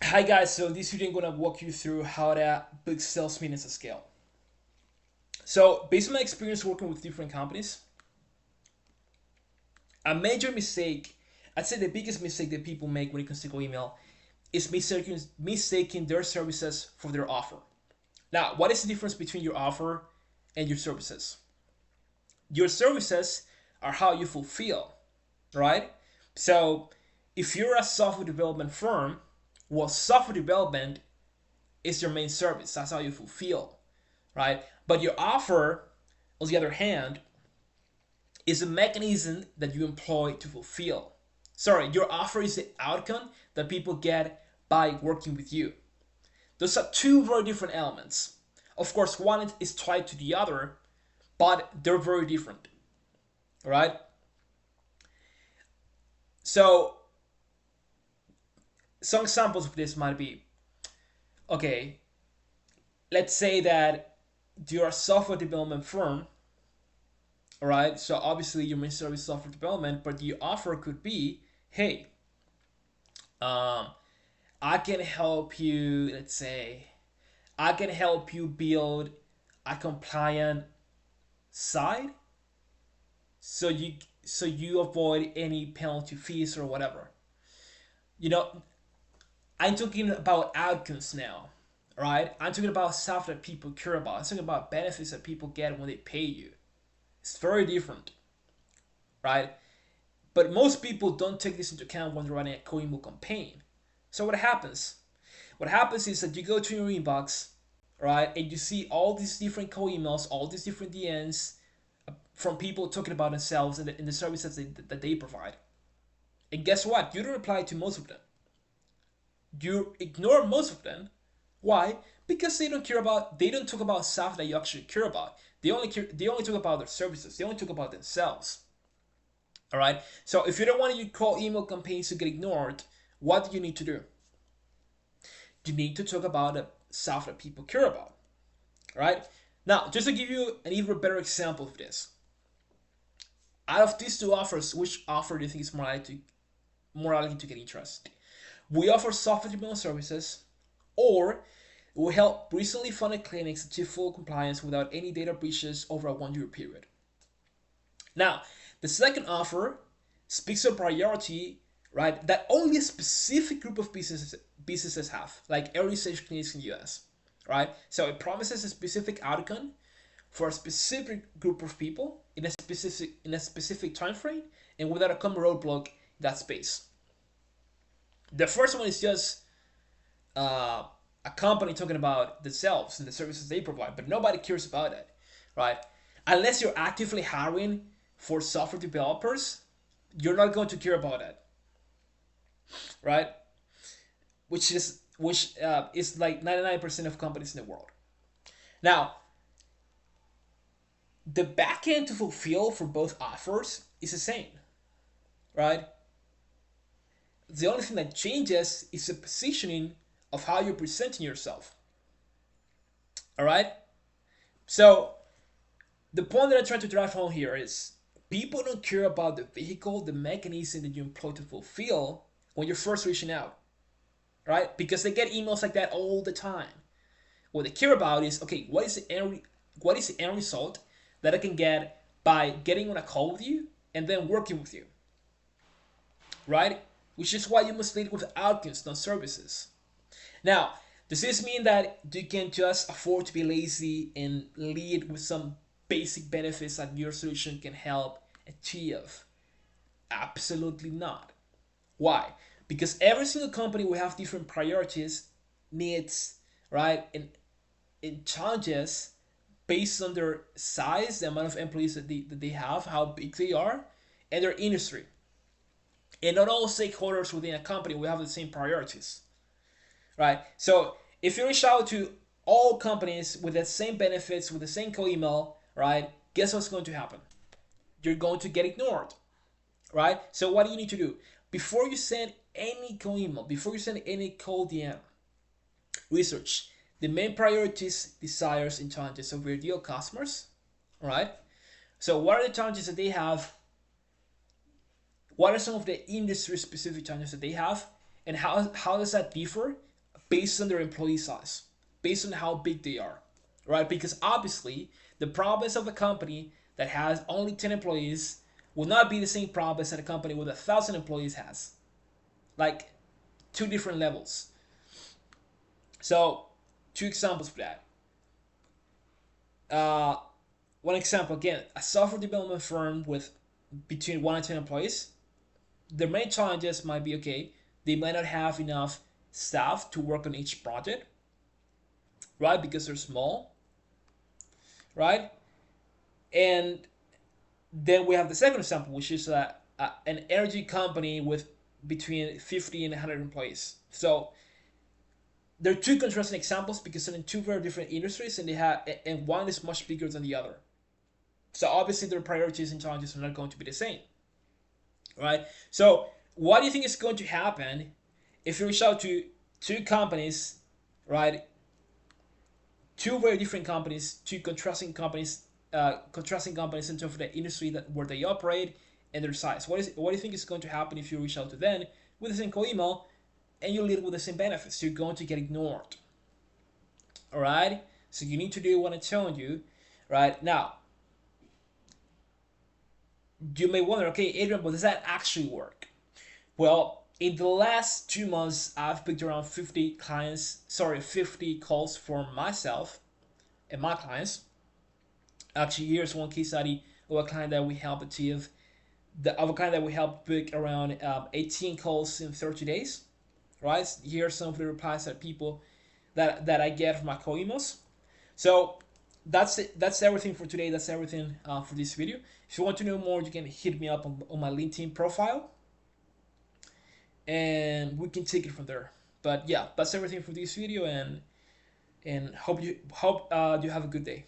Hi guys, so in this video I'm gonna walk you through how to book sales meetings at scale. So based on my experience working with different companies, a major mistake, I'd say the biggest mistake that people make when it comes to cold email is mistaking their services for their offer. Now, what is the difference between your offer and your services? Your services are how you fulfill, right? So if you're a software development firm, well, software development is your main service. That's how you fulfill, right? But your offer, on the other hand, is a mechanism that you employ to fulfill. Sorry, your offer is the outcome that people get by working with you. Those are two very different elements. Of course, one is tied to the other, but they're very different, right? So, some examples of this might be okay, let's say that you're a software development firm. All right, so obviously your main service is software development, but the offer could be, hey, um, I can help you. Let's say I can help you build a compliant site, so you avoid any penalty fees or whatever. You know, I'm talking about outcomes now, right? I'm talking about stuff that people care about. I'm talking about benefits that people get when they pay you. It's very different, right? But most people don't take this into account when they're running a co-email campaign. So what happens? What happens is that you go to your inbox, right, and you see all these different co-emails, all these different DMs from people talking about themselves and the services that they provide. And guess what? You don't reply to most of them. You ignore most of them. Why? Because they don't talk about stuff that you actually care about. They only talk about their services. They only talk about themselves. All right. So if you don't want your call email campaigns to get ignored, what do you need to do? You need to talk about the stuff that people care about. All right. Now, just to give you an even better example of this, out of these two offers, which offer do you think is more likely to get interest? We offer software development services, or we help recently funded clinics achieve full compliance without any data breaches over a 1 year period. Now, the second offer speaks of priority, right? That only a specific group of businesses have, like early stage clinics in the US, right? So it promises a specific outcome for a specific group of people in a specific time frame and without a common roadblock in that space. The first one is just a company talking about themselves and the services they provide, but nobody cares about it, right? Unless you're actively hiring for software developers, you're not going to care about it, right? Which is like 99% of companies in the world. Now, the backend to fulfill for both offers is the same, right? The only thing that changes is the positioning of how you're presenting yourself. All right. So the point that I'm trying to drive home here is people don't care about the vehicle, the mechanism that you employ to fulfill when you're first reaching out, right? Because they get emails like that all the time. What they care about is okay, what is the end result that I can get by getting on a call with you and then working with you, right? Which is why you must lead with outcomes, not services. Now, does this mean that you can just afford to be lazy and lead with some basic benefits that your solution can help achieve? Absolutely not. Why? Because every single company will have different priorities, needs, right, and challenges based on their size, the amount of employees that they have, how big they are, and their industry. And not all stakeholders within a company will have the same priorities, right? So if you reach out to all companies with the same benefits, with the same co-email, right? Guess what's going to happen? You're going to get ignored, right? So what do you need to do? Before you send any co-email, before you send any cold DM, research the main priorities, desires, and challenges of your ideal customers, all right? So what are the challenges that they have? What are some of the industry specific challenges that they have? And how does that differ based on their employee size, based on how big they are, right? Because obviously, the province of a company that has only 10 employees will not be the same province that a company with 1,000 employees has. Like, two different levels. So, two examples for that. Uh, One example again, a software development firm with between 1 and 10 employees, their main challenges might be okay, they might not have enough staff to work on each project, right? Because they're small, right? And then we have the second example, which is an energy company with between 50 and 100 employees. So they're two contrasting examples because they're in two very different industries, and one is much bigger than the other. So obviously their priorities and challenges are not going to be the same, right? So what do you think is going to happen if you reach out to two companies, right? Two very different companies, two contrasting companies in terms of the industry that where they operate and their size. What do you think is going to happen if you reach out to them with a single email and you lead with the same benefits? You're going to get ignored. All right. So you need to do what I'm telling you, right now. You may wonder, okay, Adrian, but does that actually work? Well, in the last 2 months, I've picked around 50 calls for myself and my clients. Actually, here's one case study of a client that we helped achieve. Of a client that we helped book around 18 calls in 30 days. Right? Here's some of the replies that people that I get from my call emails. So that's it. That's everything for today. That's everything for this video. If you want to know more, you can hit me up on my LinkedIn profile, and we can take it from there. But yeah, that's everything for this video, and hope you have a good day.